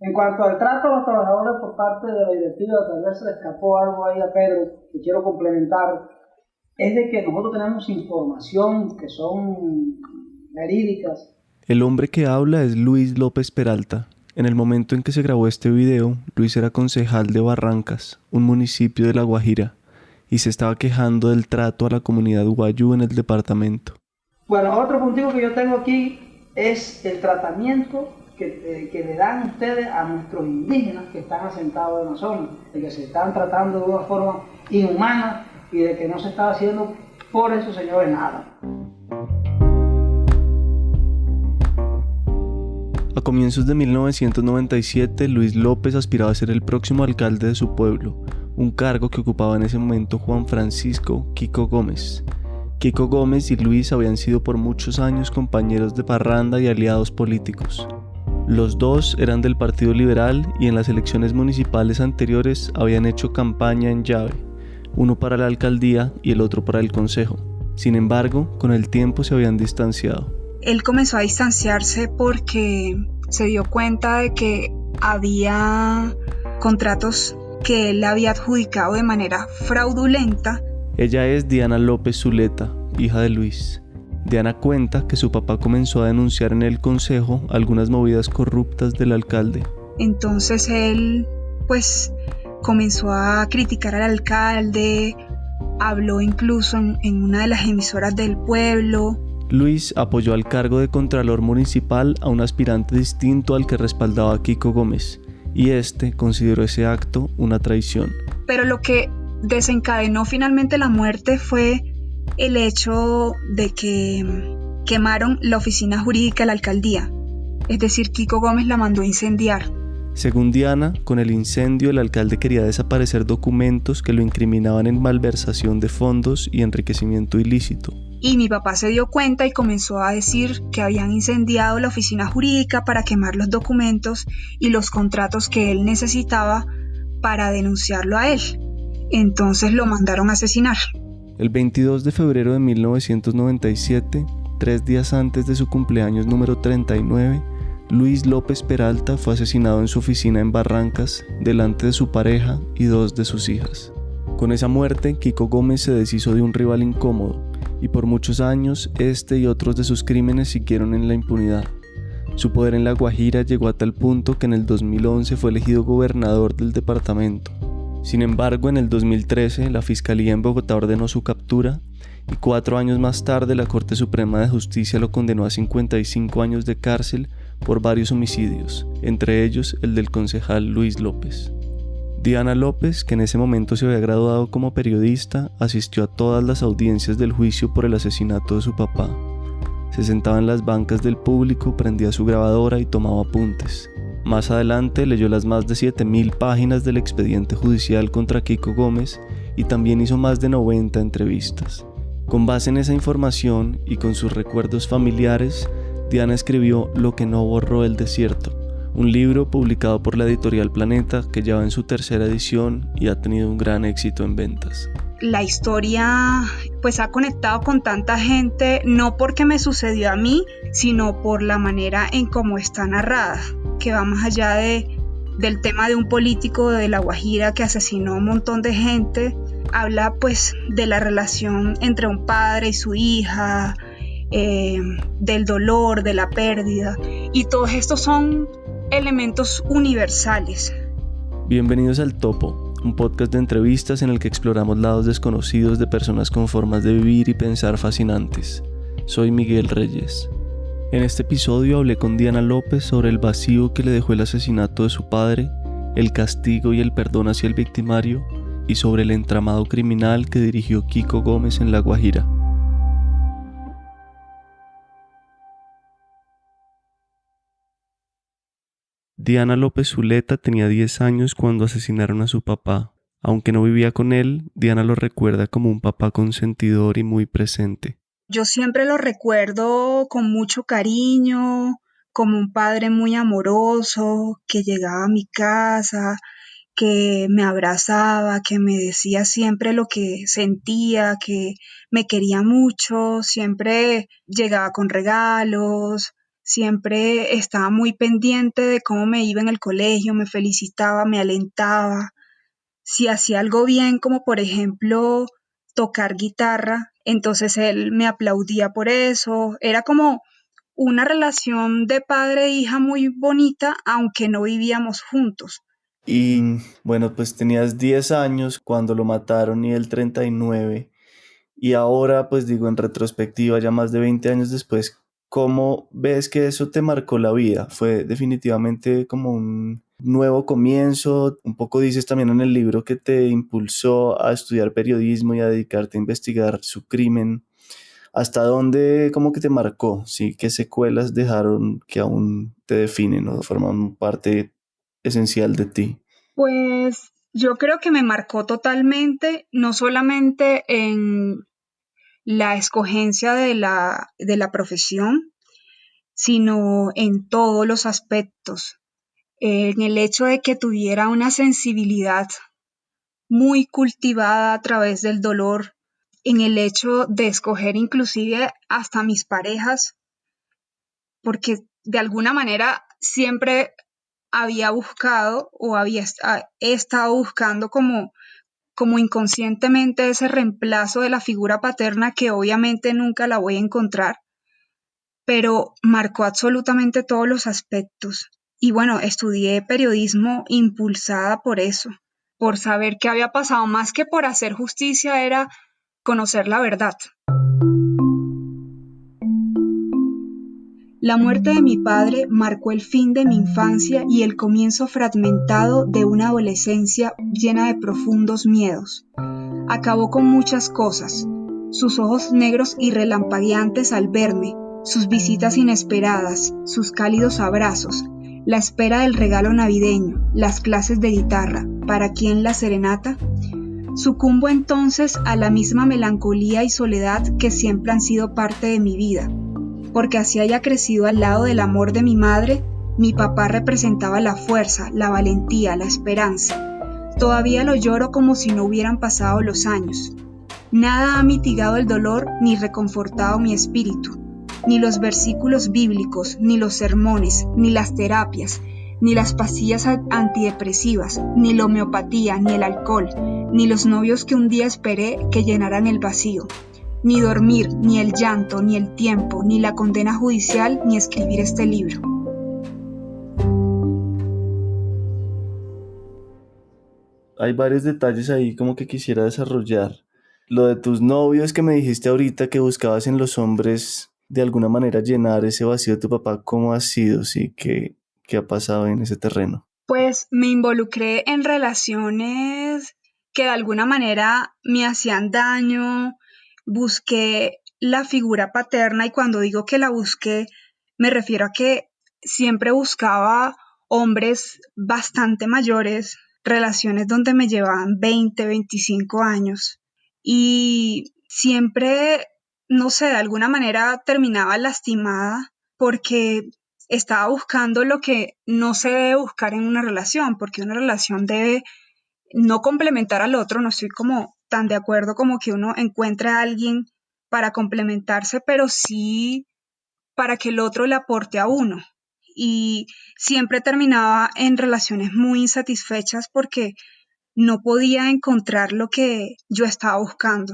En cuanto al trato a los trabajadores por parte de la directiva, tal vez se le escapó algo ahí a Pedro que quiero complementar, es de que nosotros tenemos información que son verídicas. El hombre que habla es Luis López Peralta. En el momento en que se grabó este video, Luis era concejal de Barrancas, un municipio de La Guajira, y se estaba quejando del trato a la comunidad guayú en el departamento. Bueno, otro puntico que yo tengo aquí es el tratamiento que le dan ustedes a nuestros indígenas que están asentados en la zona, de que se están tratando de una forma inhumana y de que no se está haciendo por esos señores nada. A comienzos de 1997, Luis López aspiraba a ser el próximo alcalde de su pueblo, un cargo que ocupaba en ese momento Juan Francisco Kiko Gómez. Kiko Gómez y Luis habían sido por muchos años compañeros de parranda y aliados políticos. Los dos eran del Partido Liberal y en las elecciones municipales anteriores habían hecho campaña en llave, uno para la alcaldía y el otro para el consejo. Sin embargo, con el tiempo se habían distanciado. Él comenzó a distanciarse porque se dio cuenta de que había contratos que él había adjudicado de manera fraudulenta. Ella es Diana López Zuleta, hija de Luis. Diana cuenta que su papá comenzó a denunciar en el consejo algunas movidas corruptas del alcalde. Entonces él comenzó a criticar al alcalde, habló incluso en una de las emisoras del pueblo. Luis apoyó al cargo de contralor municipal a un aspirante distinto al que respaldaba a Kiko Gómez, y este consideró ese acto una traición. Pero lo que desencadenó finalmente la muerte fue el hecho de que quemaron la oficina jurídica de la alcaldía. Es decir, Kiko Gómez la mandó a incendiar. Según Diana, con el incendio el alcalde quería desaparecer documentos que lo incriminaban en malversación de fondos y enriquecimiento ilícito. Y mi papá se dio cuenta y comenzó a decir que habían incendiado la oficina jurídica para quemar los documentos y los contratos que él necesitaba para denunciarlo a él. Entonces lo mandaron a asesinar. El 22 de febrero de 1997, 3 días antes de su cumpleaños número 39, Luis López Peralta fue asesinado en su oficina en Barrancas, delante de su pareja y 2 de sus hijas. Con esa muerte, Kiko Gómez se deshizo de un rival incómodo, y por muchos años este y otros de sus crímenes siguieron en la impunidad. Su poder en La Guajira llegó a tal punto que en el 2011 fue elegido gobernador del departamento. Sin embargo, en el 2013 la Fiscalía en Bogotá ordenó su captura y 4 años más tarde la Corte Suprema de Justicia lo condenó a 55 años de cárcel por varios homicidios, entre ellos el del concejal Luis López. Diana López, que en ese momento se había graduado como periodista, asistió a todas las audiencias del juicio por el asesinato de su papá. Se sentaba en las bancas del público, prendía su grabadora y tomaba apuntes. Más adelante leyó las más de 7.000 páginas del expediente judicial contra Kiko Gómez y también hizo más de 90 entrevistas. Con base en esa información y con sus recuerdos familiares, Diana escribió Lo que no borró el desierto, un libro publicado por la editorial Planeta que ya va en su 3ª edición y ha tenido un gran éxito en ventas. La historia ha conectado con tanta gente, no porque me sucedió a mí, sino por la manera en cómo está narrada, que va más allá del tema de un político de La Guajira que asesinó a un montón de gente. Habla de la relación entre un padre y su hija, del dolor, de la pérdida, y todos estos son elementos universales. Bienvenidos al Topo, un podcast de entrevistas en el que exploramos lados desconocidos de personas con formas de vivir y pensar fascinantes. Soy Miguel Reyes. En este episodio hablé con Diana López sobre el vacío que le dejó el asesinato de su padre, el castigo y el perdón hacia el victimario, y sobre el entramado criminal que dirigió Kiko Gómez en La Guajira. Diana López Zuleta tenía 10 años cuando asesinaron a su papá. Aunque no vivía con él, Diana lo recuerda como un papá consentidor y muy presente. Yo siempre lo recuerdo con mucho cariño, como un padre muy amoroso, que llegaba a mi casa, que me abrazaba, que me decía siempre lo que sentía, que me quería mucho, siempre llegaba con regalos, siempre estaba muy pendiente de cómo me iba en el colegio, me felicitaba, me alentaba. Si hacía algo bien, como por ejemplo tocar guitarra, entonces él me aplaudía por eso. Era como una relación de padre e hija muy bonita, aunque no vivíamos juntos. Y bueno, pues tenías 10 años cuando lo mataron y él 39. Y ahora, pues digo, en retrospectiva, ya más de 20 años después, ¿cómo ves que eso te marcó la vida? Fue definitivamente como un nuevo comienzo. Un poco dices también en el libro que te impulsó a estudiar periodismo y a dedicarte a investigar su crimen. ¿Hasta dónde como que te marcó? ¿Sí? ¿Qué secuelas dejaron que aún te definen o forman parte esencial de ti? Pues yo creo que me marcó totalmente, no solamente en la escogencia de la profesión, sino en todos los aspectos, en el hecho de que tuviera una sensibilidad muy cultivada a través del dolor, en el hecho de escoger inclusive hasta mis parejas, porque de alguna manera siempre había buscado o he estado buscando como inconscientemente ese reemplazo de la figura paterna que obviamente nunca la voy a encontrar, pero marcó absolutamente todos los aspectos. Y bueno, estudié periodismo impulsada por eso, por saber qué había pasado, más que por hacer justicia, era conocer la verdad. La muerte de mi padre marcó el fin de mi infancia y el comienzo fragmentado de una adolescencia llena de profundos miedos. Acabó con muchas cosas, sus ojos negros y relampagueantes al verme, sus visitas inesperadas, sus cálidos abrazos, la espera del regalo navideño, las clases de guitarra, ¿para quién la serenata? Sucumbo entonces a la misma melancolía y soledad que siempre han sido parte de mi vida, porque así haya crecido al lado del amor de mi madre, mi papá representaba la fuerza, la valentía, la esperanza. Todavía lo lloro como si no hubieran pasado los años. Nada ha mitigado el dolor ni reconfortado mi espíritu, ni los versículos bíblicos, ni los sermones, ni las terapias, ni las pastillas antidepresivas, ni la homeopatía, ni el alcohol, ni los novios que un día esperé que llenaran el vacío. Ni dormir, ni el llanto, ni el tiempo, ni la condena judicial, ni escribir este libro. Hay varios detalles ahí como que quisiera desarrollar. Lo de tus novios que me dijiste ahorita que buscabas en los hombres de alguna manera llenar ese vacío de tu papá, ¿cómo ha sido? Sí, ¿qué ha pasado en ese terreno? Pues me involucré en relaciones que de alguna manera me hacían daño, busqué la figura paterna y cuando digo que la busqué, me refiero a que siempre buscaba hombres bastante mayores, relaciones donde me llevaban 20, 25 años y siempre, no sé, de alguna manera terminaba lastimada porque estaba buscando lo que no se debe buscar en una relación, porque una relación debe no complementar al otro, no estoy como tan de acuerdo como que uno encuentre a alguien para complementarse, pero sí para que el otro le aporte a uno. Y siempre terminaba en relaciones muy insatisfechas porque no podía encontrar lo que yo estaba buscando,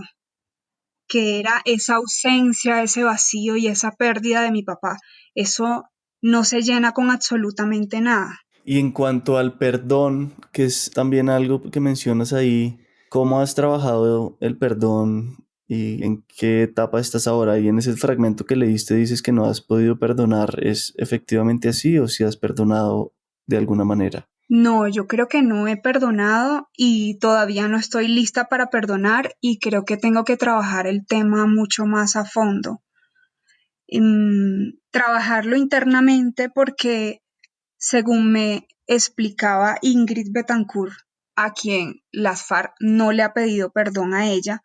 que era esa ausencia, ese vacío y esa pérdida de mi papá. Eso no se llena con absolutamente nada. Y en cuanto al perdón, que es también algo que mencionas ahí, ¿cómo has trabajado el perdón y en qué etapa estás ahora? Y en ese fragmento que leíste dices que no has podido perdonar, ¿es efectivamente así o si has perdonado de alguna manera? No, yo creo que no he perdonado y todavía no estoy lista para perdonar y creo que tengo que trabajar el tema mucho más a fondo. Trabajarlo internamente porque, según me explicaba Ingrid Betancourt, a quien las FARC no le ha pedido perdón a ella,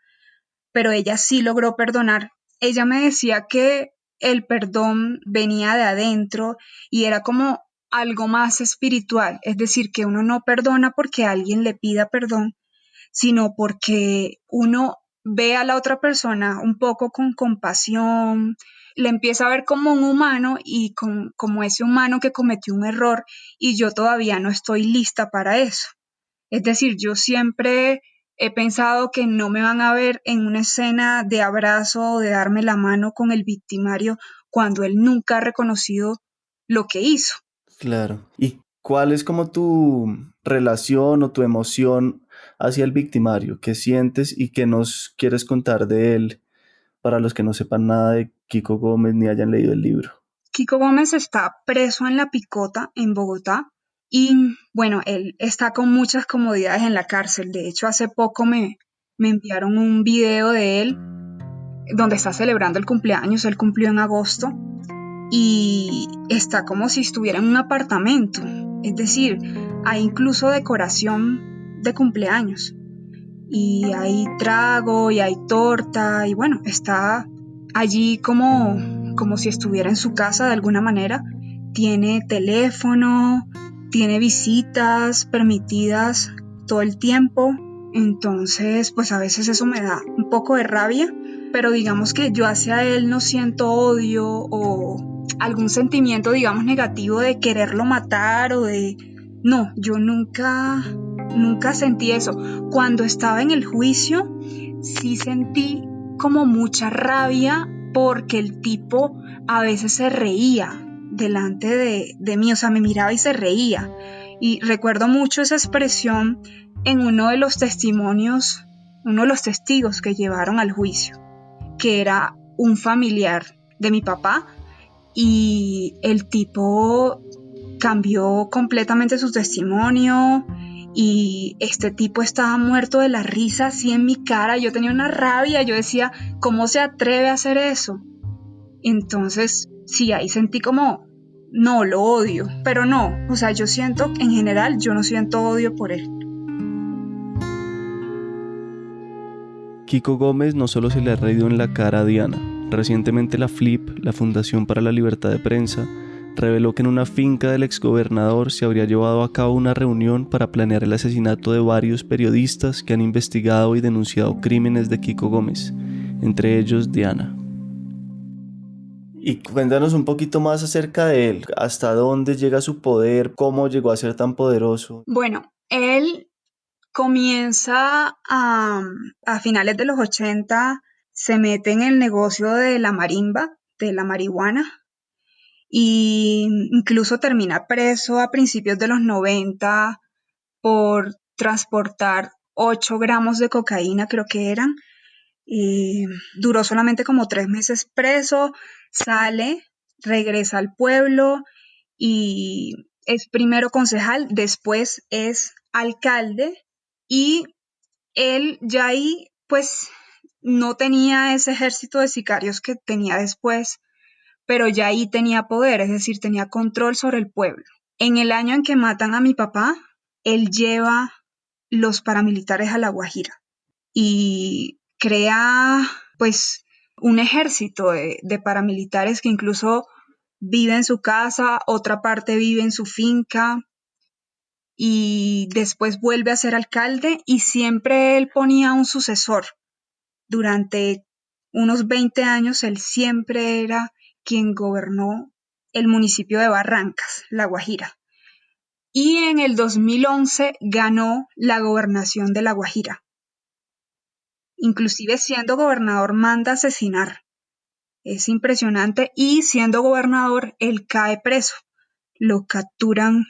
pero ella sí logró perdonar. Ella me decía que el perdón venía de adentro y era como algo más espiritual, es decir, que uno no perdona porque alguien le pida perdón, sino porque uno ve a la otra persona un poco con compasión, le empieza a ver como un humano y como ese humano que cometió un error y yo todavía no estoy lista para eso. Es decir, yo siempre he pensado que no me van a ver en una escena de abrazo o de darme la mano con el victimario cuando él nunca ha reconocido lo que hizo. Claro. ¿Y cuál es como tu relación o tu emoción hacia el victimario? ¿Qué sientes y qué nos quieres contar de él para los que no sepan nada de Kiko Gómez ni hayan leído el libro? Kiko Gómez está preso en La Picota, en Bogotá, y bueno, él está con muchas comodidades en la cárcel. De hecho, hace poco me enviaron un video de él donde está celebrando el cumpleaños. Él cumplió en agosto y está como si estuviera en un apartamento. Es decir, hay incluso decoración de cumpleaños. Y hay trago y hay torta y bueno, está allí como si estuviera en su casa de alguna manera. Tiene teléfono, tiene visitas permitidas todo el tiempo. Entonces, pues a veces eso me da un poco de rabia, pero digamos que yo hacia él no siento odio o algún sentimiento, digamos, negativo de quererlo matar o de... No, yo nunca sentí eso. Cuando estaba en el juicio, sí sentí como mucha rabia porque el tipo a veces se reía delante de mí, o sea, me miraba y se reía. Y recuerdo mucho esa expresión en uno de los testimonios, uno de los testigos que llevaron al juicio, que era un familiar de mi papá, y el tipo cambió completamente su testimonio y este tipo estaba muerto de la risa así en mi cara. Yo tenía una rabia, yo decía, ¿cómo se atreve a hacer eso? Entonces, sí, ahí sentí como, no, lo odio, pero no, o sea, yo siento, en general, yo no siento odio por él. Kiko Gómez no solo se le ha reído en la cara a Diana. Recientemente la FLIP, la Fundación para la Libertad de Prensa, reveló que en una finca del exgobernador se habría llevado a cabo una reunión para planear el asesinato de varios periodistas que han investigado y denunciado crímenes de Kiko Gómez, entre ellos Diana. Y cuéntanos un poquito más acerca de él, hasta dónde llega su poder, cómo llegó a ser tan poderoso. Bueno, él comienza a finales de los 80, se mete en el negocio de la marimba, de la marihuana, y incluso termina preso a principios de los 90 por transportar 8 gramos de cocaína, creo que eran. Duró solamente como 3 meses preso, sale, regresa al pueblo y es primero concejal, después es alcalde y él ya ahí pues no tenía ese ejército de sicarios que tenía después, pero ya ahí tenía poder, es decir, tenía control sobre el pueblo. En el año en que matan a mi papá, él lleva los paramilitares a La Guajira y crea pues un ejército de paramilitares que incluso vive en su casa, otra parte vive en su finca y después vuelve a ser alcalde y siempre él ponía un sucesor. Durante unos 20 años él siempre era quien gobernó el municipio de Barrancas, La Guajira. Y en el 2011 ganó la gobernación de La Guajira. Inclusive siendo gobernador manda asesinar. Es impresionante y siendo gobernador él cae preso. Lo capturan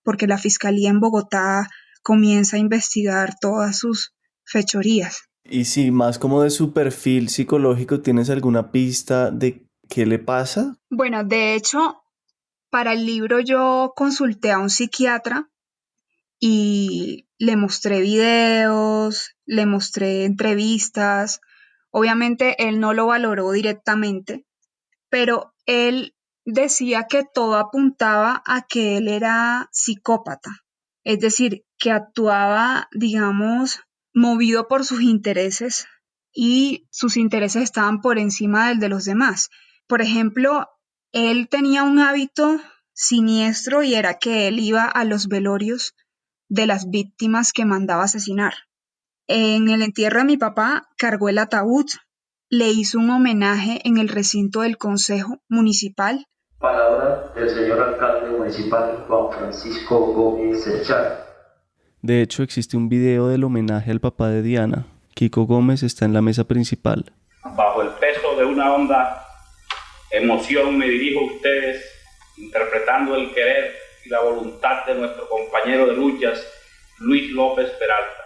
porque la fiscalía en Bogotá comienza a investigar todas sus fechorías. Y si más como de su perfil psicológico, ¿tienes alguna pista de qué le pasa? Bueno, de hecho, para el libro yo consulté a un psiquiatra y le mostré videos, le mostré entrevistas. Obviamente él no lo valoró directamente, pero él decía que todo apuntaba a que él era psicópata, es decir, que actuaba, digamos, movido por sus intereses y sus intereses estaban por encima del de los demás. Por ejemplo, él tenía un hábito siniestro y era que él iba a los velorios de las víctimas que mandaba asesinar. En el entierro de mi papá cargó el ataúd le hizo un homenaje en el recinto del Consejo Municipal. Palabra del señor alcalde municipal Juan Francisco Gómez Echar. De hecho, existe un video del homenaje al papá de Diana. Kiko Gómez está en la mesa principal. Bajo el peso de una honda emoción me dirijo a ustedes, interpretando el querer y la voluntad de nuestro compañero de luchas, Luis López Peralta.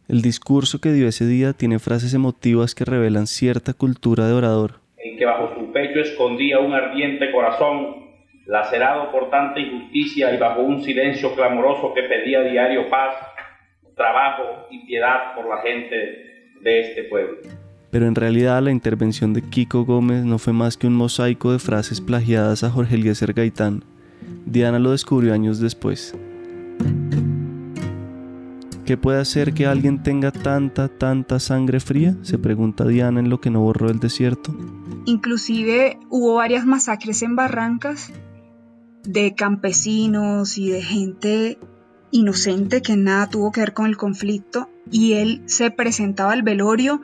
El discurso que dio ese día tiene frases emotivas que revelan cierta cultura de orador. El que bajo su pecho escondía un ardiente corazón, lacerado por tanta injusticia y bajo un silencio clamoroso que pedía diario paz, trabajo y piedad por la gente de este pueblo. Pero en realidad la intervención de Kiko Gómez no fue más que un mosaico de frases plagiadas a Jorge Eliezer Gaitán. Diana lo descubrió años después. ¿Qué puede hacer que alguien tenga tanta sangre fría?, se pregunta Diana en Lo que no borró el desierto. Inclusive hubo varias masacres en Barrancas de campesinos y de gente inocente que nada tuvo que ver con el conflicto, y él se presentaba al velorio.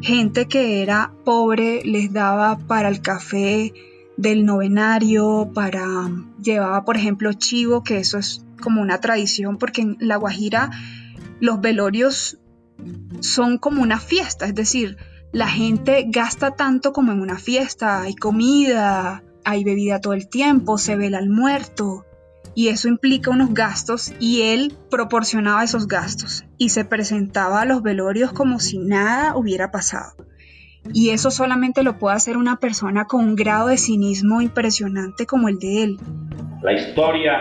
Gente que era pobre les daba para el café del novenario, llevaba por ejemplo chivo, que eso es como una tradición, porque en La Guajira los velorios son como una fiesta, es decir, la gente gasta tanto como en una fiesta, hay comida, hay bebida todo el tiempo, se vela al muerto, y eso implica unos gastos, y él proporcionaba esos gastos y se presentaba a los velorios como si nada hubiera pasado. Y eso solamente lo puede hacer una persona con un grado de cinismo impresionante como el de él. La historia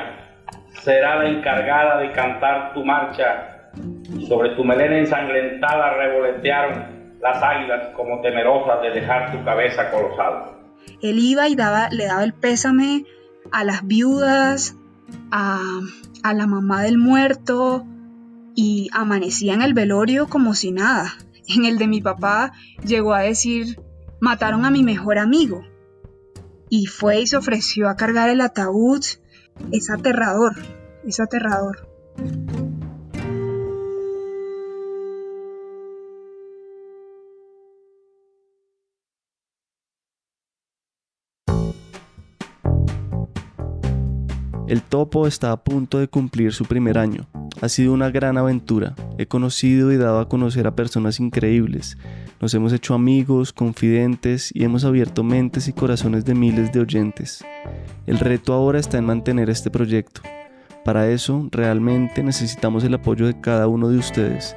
será la encargada de cantar tu marcha. Sobre tu melena ensangrentada revolotearon las águilas como temerosas de dejar tu cabeza colosal. Él iba y le daba el pésame a las viudas, a la mamá del muerto, y amanecía en el velorio como si nada. En el de mi papá llegó a decir: mataron a mi mejor amigo, y fue y se ofreció a cargar el ataúd. Es aterrador, es aterrador. El Topo está a punto de cumplir su primer año. Ha sido una gran aventura. He conocido y dado a conocer a personas increíbles. Nos hemos hecho amigos, confidentes y hemos abierto mentes y corazones de miles de oyentes. El reto ahora está en mantener este proyecto. Para eso, realmente necesitamos el apoyo de cada uno de ustedes.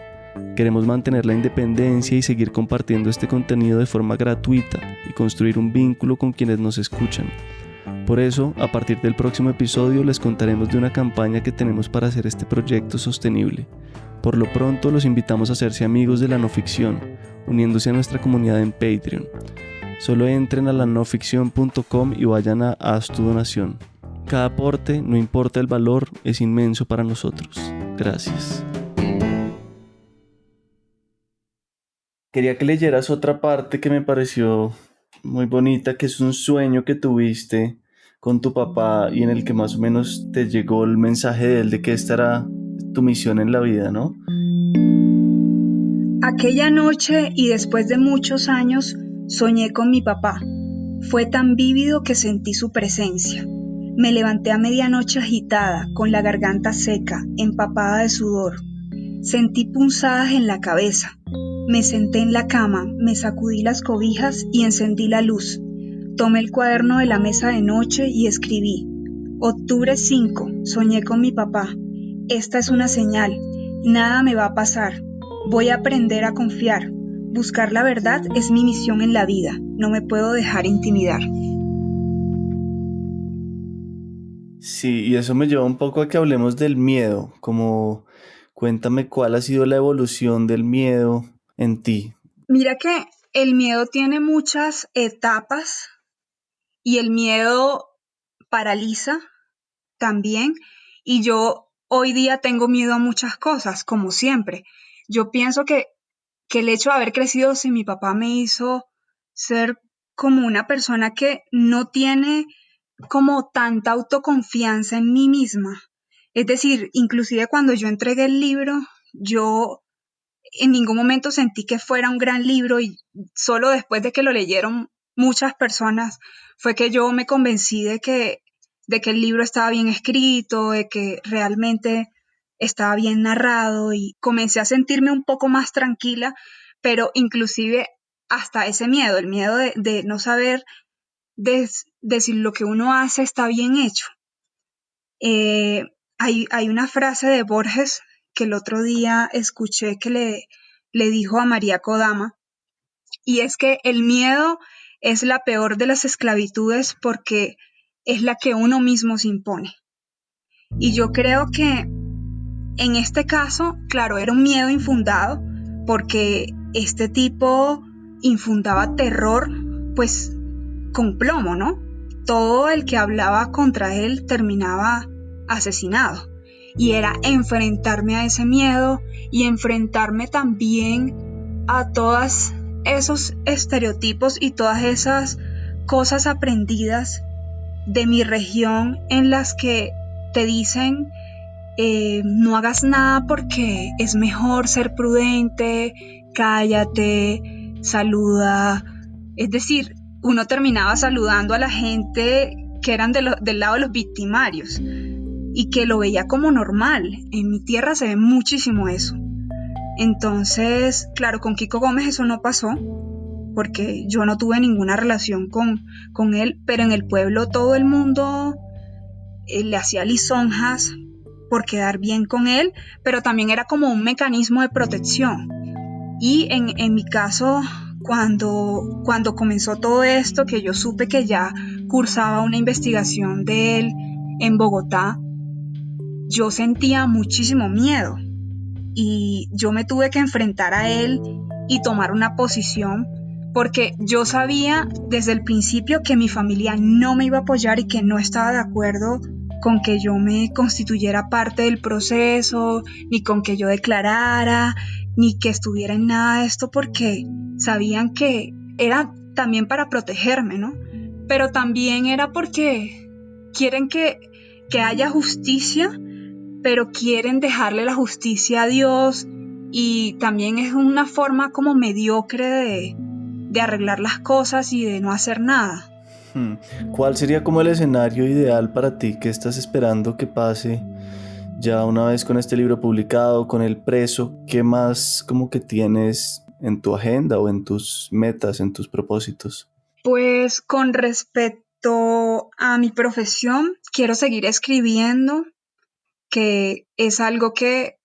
Queremos mantener la independencia y seguir compartiendo este contenido de forma gratuita y construir un vínculo con quienes nos escuchan. Por eso, a partir del próximo episodio les contaremos de una campaña que tenemos para hacer este proyecto sostenible. Por lo pronto, los invitamos a hacerse amigos de la no ficción, uniéndose a nuestra comunidad en Patreon. Solo entren a lanoficcion.com y vayan a haz tu donación. Cada aporte, no importa el valor, es inmenso para nosotros. Gracias. Quería que leyeras otra parte que me pareció muy bonita, que es un sueño que tuviste con tu papá y en el que más o menos te llegó el mensaje de él de que esta era tu misión en la vida, ¿no? Aquella noche y después de muchos años soñé con mi papá. Fue tan vívido que sentí su presencia. Me levanté a medianoche agitada, con la garganta seca, empapada de sudor. Sentí punzadas en la cabeza. Me senté en la cama, me sacudí las cobijas y encendí la luz. Tomé el cuaderno de la mesa de noche y escribí: Octubre 5, soñé con mi papá. Esta es una señal. Nada me va a pasar. Voy a aprender a confiar. Buscar la verdad es mi misión en la vida. No me puedo dejar intimidar. Sí, y eso me lleva un poco a que hablemos del miedo. Como, cuéntame cuál ha sido la evolución del miedo en ti. Mira que el miedo tiene muchas etapas y el miedo paraliza también. Y yo hoy día tengo miedo a muchas cosas, como siempre. Yo pienso que el hecho de haber crecido sin mi papá me hizo ser como una persona que no tiene como tanta autoconfianza en mí misma. Es decir, inclusive cuando yo entregué el libro, yo en ningún momento sentí que fuera un gran libro, y solo después de que lo leyeron muchas personas fue que yo me convencí de que el libro estaba bien escrito, de que realmente estaba bien narrado, y comencé a sentirme un poco más tranquila, pero inclusive hasta ese miedo, el miedo de no saber de si lo que uno hace está bien hecho. Hay una frase de Borges que el otro día escuché que le dijo a María Kodama, y es que el miedo es la peor de las esclavitudes porque es la que uno mismo se impone. Y yo creo que en este caso, claro, era un miedo infundado, porque este tipo infundaba terror, pues con plomo, ¿no? Todo el que hablaba contra él terminaba asesinado. Y era enfrentarme a ese miedo y enfrentarme también a todos esos estereotipos y todas esas cosas aprendidas de mi región en las que te dicen no hagas nada porque es mejor ser prudente, cállate, saluda. Es decir, uno terminaba saludando a la gente que eran del lado de los victimarios y que lo veía como normal. En mi tierra se ve muchísimo eso. Entonces, claro, con Kiko Gómez eso no pasó, porque yo no tuve ninguna relación con él, pero en el pueblo todo el mundo le hacía lisonjas por quedar bien con él, pero también era como un mecanismo de protección. Y en mi caso, cuando comenzó todo esto, que yo supe que ya cursaba una investigación de él en Bogotá, yo sentía muchísimo miedo y yo me tuve que enfrentar a él y tomar una posición, porque yo sabía desde el principio que mi familia no me iba a apoyar y que no estaba de acuerdo con que yo me constituyera parte del proceso, ni con que yo declarara, ni que estuviera en nada de esto, porque sabían que era también para protegerme, ¿no? Pero también era porque quieren que haya justicia, pero quieren dejarle la justicia a Dios, y también es una forma como mediocre de arreglar las cosas y de no hacer nada. ¿Cuál sería como el escenario ideal para ti? ¿Qué estás esperando que pase ya una vez con este libro publicado, con el preso? ¿Qué más como que tienes en tu agenda o en tus metas, en tus propósitos? Pues con respecto a mi profesión, quiero seguir escribiendo, que es algo que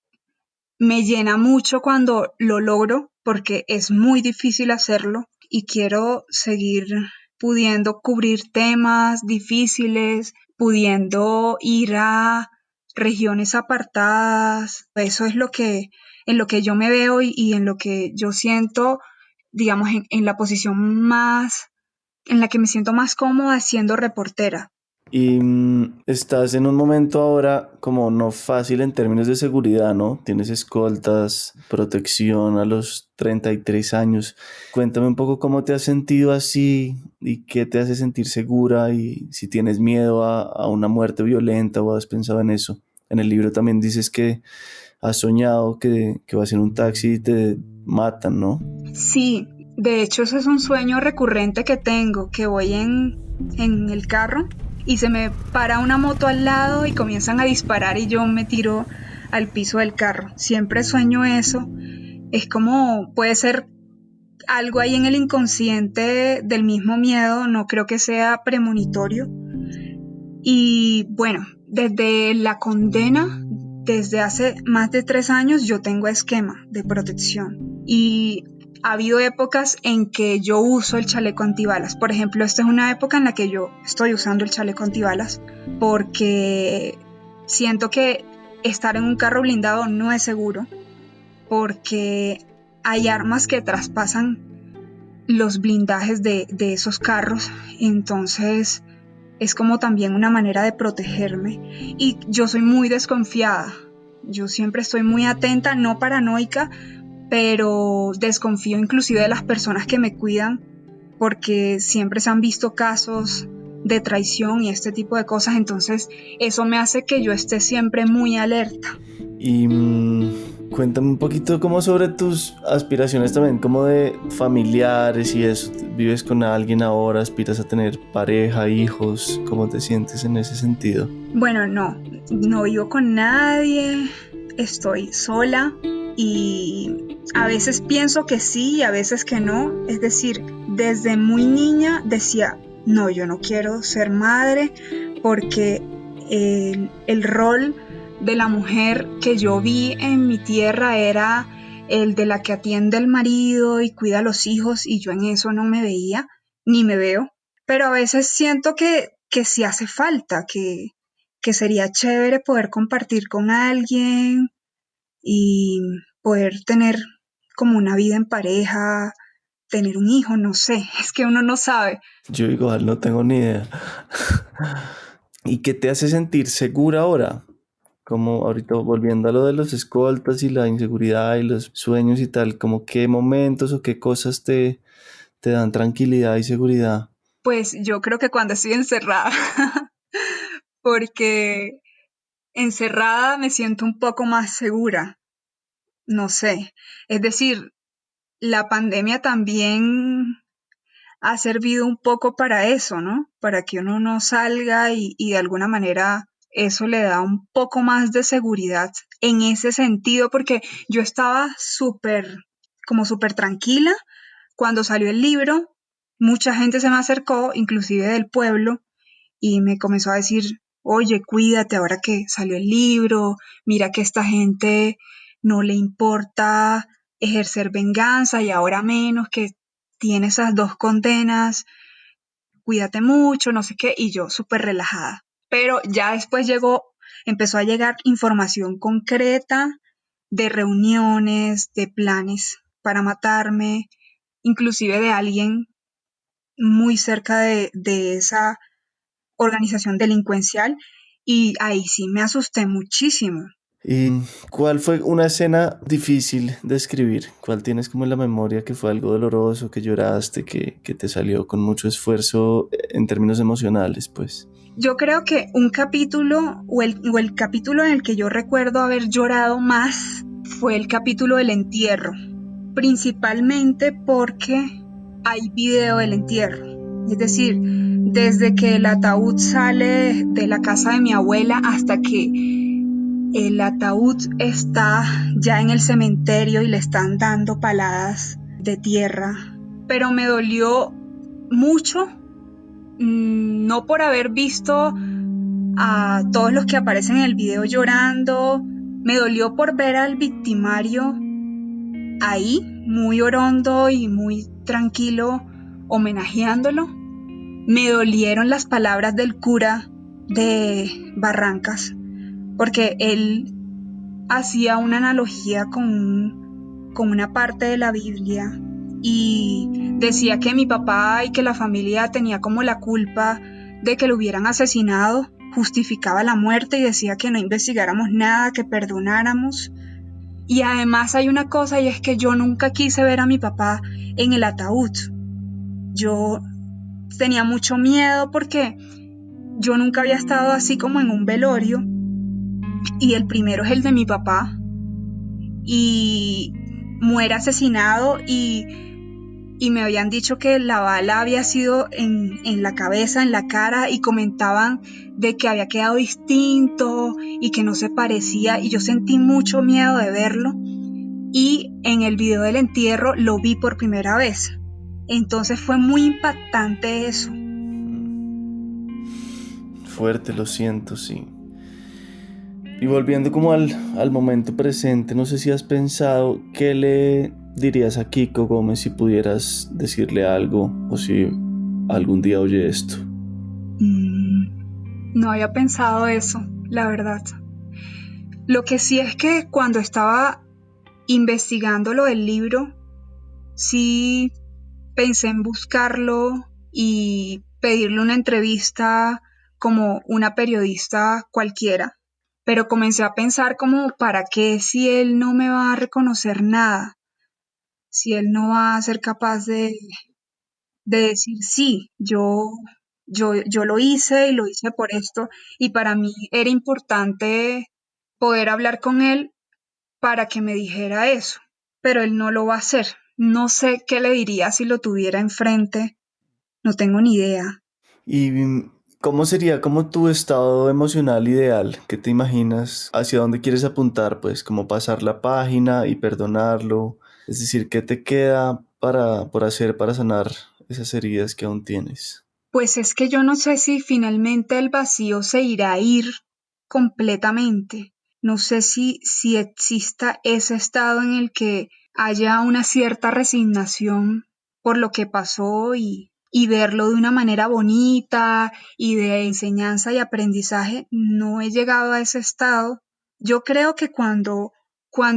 me llena mucho cuando lo logro, porque es muy difícil hacerlo, y quiero seguir pudiendo cubrir temas difíciles, pudiendo ir a regiones apartadas. Eso es en lo que yo me veo y en lo que yo siento, digamos, en la posición más, en la que me siento más cómoda siendo reportera. Y estás en un momento ahora como no fácil en términos de seguridad, ¿no? Tienes escoltas, protección a los 33 años. Cuéntame un poco cómo te has sentido así y qué te hace sentir segura, y si tienes miedo a una muerte violenta o has pensado en eso. En el libro también dices que has soñado que vas en un taxi y te matan, ¿no? Sí, de hecho eso es un sueño recurrente que tengo, que voy en el carro y se me para una moto al lado y comienzan a disparar y yo me tiro al piso del carro. Siempre sueño eso. Es como, puede ser algo ahí en el inconsciente del mismo miedo, no creo que sea premonitorio. Y bueno, desde la condena, desde hace más de 3 años, yo tengo esquema de protección. Y ha habido épocas en que yo uso el chaleco antibalas. Por ejemplo, esta es una época en la que yo estoy usando el chaleco antibalas porque siento que estar en un carro blindado no es seguro, porque hay armas que traspasan los blindajes de esos carros. Entonces es como también una manera de protegerme. Y yo soy muy desconfiada. Yo siempre estoy muy atenta, no paranoica, pero desconfío inclusive de las personas que me cuidan, porque siempre se han visto casos de traición y este tipo de cosas. Entonces eso me hace que yo esté siempre muy alerta. Y Cuéntame un poquito como sobre tus aspiraciones también, como de familiares y eso. ¿Vives con alguien ahora? ¿Aspiras a tener pareja, hijos? ¿Cómo te sientes en ese sentido? Bueno, no vivo con nadie, estoy sola y a veces pienso que sí y a veces que no. Es decir, desde muy niña decía, no, yo no quiero ser madre porque el rol de la mujer que yo vi en mi tierra era el de la que atiende al marido y cuida a los hijos y yo en eso no me veía ni me veo. Pero a veces siento que sí hace falta, que sería chévere poder compartir con alguien y poder tener como una vida en pareja, tener un hijo, no sé, es que uno no sabe. Yo igual no tengo ni idea. ¿Y qué te hace sentir segura ahora? Como ahorita volviendo a lo de los escoltas y la inseguridad y los sueños y tal, como qué momentos o qué cosas te dan tranquilidad y seguridad. Pues yo creo que cuando estoy encerrada, porque encerrada me siento un poco más segura, no sé. Es decir, la pandemia también ha servido un poco para eso, ¿no? Para que uno no salga y de alguna manera eso le da un poco más de seguridad en ese sentido, porque yo estaba como súper tranquila cuando salió el libro. Mucha gente se me acercó, inclusive del pueblo, y me comenzó a decir, oye, cuídate ahora que salió el libro, mira que esta gente no le importa ejercer venganza y ahora menos que tiene esas dos condenas, cuídate mucho, no sé qué, y yo súper relajada. Pero ya después empezó a llegar información concreta de reuniones, de planes para matarme, inclusive de alguien muy cerca de esa organización delincuencial y ahí sí me asusté muchísimo. ¿Y cuál fue una escena difícil de escribir? ¿Cuál tienes como en la memoria que fue algo doloroso, que lloraste, que te salió con mucho esfuerzo en términos emocionales, pues? Yo creo que un capítulo o el capítulo en el que yo recuerdo haber llorado más fue el capítulo del entierro, principalmente porque hay video del entierro. Es decir, desde que el ataúd sale de la casa de mi abuela hasta que el ataúd está ya en el cementerio y le están dando paladas de tierra. Pero me dolió mucho, no por haber visto a todos los que aparecen en el video llorando, me dolió por ver al victimario ahí, muy orondo y muy tranquilo, homenajeándolo. Me dolieron las palabras del cura de Barrancas, porque él hacía una analogía con una parte de la Biblia y decía que mi papá y que la familia tenía como la culpa de que lo hubieran asesinado, justificaba la muerte y decía que no investigáramos nada, que perdonáramos. Y además hay una cosa y es que yo nunca quise ver a mi papá en el ataúd. Yo tenía mucho miedo porque yo nunca había estado así como en un velorio y el primero es el de mi papá y muere asesinado y me habían dicho que la bala había sido en la cabeza, en la cara y comentaban de que había quedado distinto y que no se parecía y yo sentí mucho miedo de verlo y en el video del entierro lo vi por primera vez. Entonces fue muy impactante eso. Fuerte, lo siento, sí. Y volviendo como al momento presente, no sé si has pensado qué le dirías a Kiko Gómez si pudieras decirle algo o si algún día oye esto. No había pensado eso, la verdad. Lo que sí es que cuando estaba investigando lo del libro, sí pensé en buscarlo y pedirle una entrevista como una periodista cualquiera, pero comencé a pensar como, ¿para qué si él no me va a reconocer nada? Si él no va a ser capaz de decir, sí, yo lo hice y lo hice por esto, y para mí era importante poder hablar con él para que me dijera eso, pero él no lo va a hacer. No sé qué le diría si lo tuviera enfrente, no tengo ni idea. ¿Y cómo sería como tu estado emocional ideal? ¿Qué te imaginas? ¿Hacia dónde quieres apuntar? Pues como pasar la página y perdonarlo. Es decir, ¿qué te queda por hacer para sanar esas heridas que aún tienes? Pues es que yo no sé si finalmente el vacío se irá a ir completamente. No sé si exista ese estado en el que haya una cierta resignación por lo que pasó y verlo de una manera bonita y de enseñanza y aprendizaje. No he llegado a ese estado. Yo creo que cuando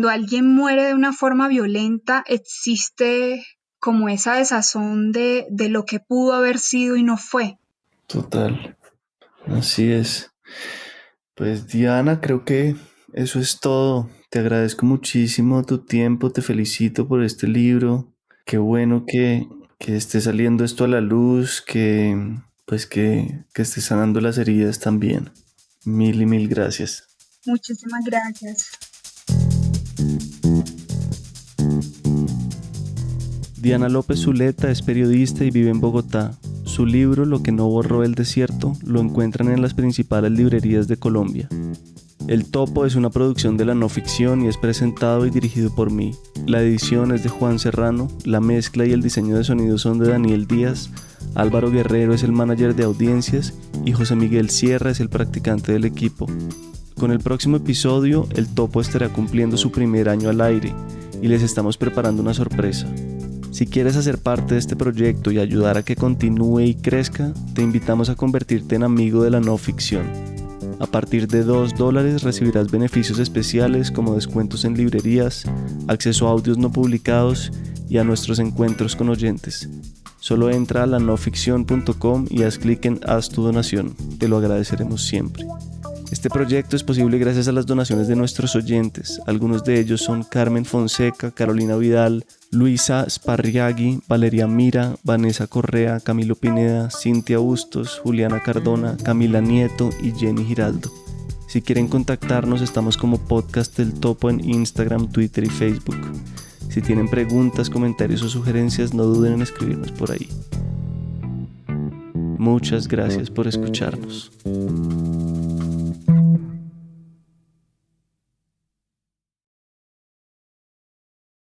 alguien muere de una forma violenta, existe como esa desazón de lo que pudo haber sido y no fue. Total, así es. Pues Diana, creo que eso es todo. Te agradezco muchísimo tu tiempo, te felicito por este libro. Qué bueno que esté saliendo esto a la luz, que esté sanando las heridas también. Mil y mil gracias. Muchísimas gracias. Diana López Zuleta es periodista y vive en Bogotá. Su libro Lo que no borró el desierto lo encuentran en las principales librerías de Colombia. El Topo es una producción de La No Ficción y es presentado y dirigido por mí. La edición es de Juan Serrano, la mezcla y el diseño de sonido son de Daniel Díaz, Álvaro Guerrero es el manager de audiencias y José Miguel Sierra es el practicante del equipo. Con el próximo episodio, El Topo estará cumpliendo su primer año al aire y les estamos preparando una sorpresa. Si quieres hacer parte de este proyecto y ayudar a que continúe y crezca, te invitamos a convertirte en amigo de La No Ficción. A partir de $2 recibirás beneficios especiales como descuentos en librerías, acceso a audios no publicados y a nuestros encuentros con oyentes. Solo entra a lanoficcion.com y haz clic en Haz tu donación. Te lo agradeceremos siempre. Este proyecto es posible gracias a las donaciones de nuestros oyentes. Algunos de ellos son Carmen Fonseca, Carolina Vidal, Luisa Sparriaghi, Valeria Mira, Vanessa Correa, Camilo Pineda, Cintia Bustos, Juliana Cardona, Camila Nieto y Jenny Giraldo. Si quieren contactarnos, estamos como Podcast del Topo en Instagram, Twitter y Facebook. Si tienen preguntas, comentarios o sugerencias, no duden en escribirnos por ahí. Muchas gracias por escucharnos.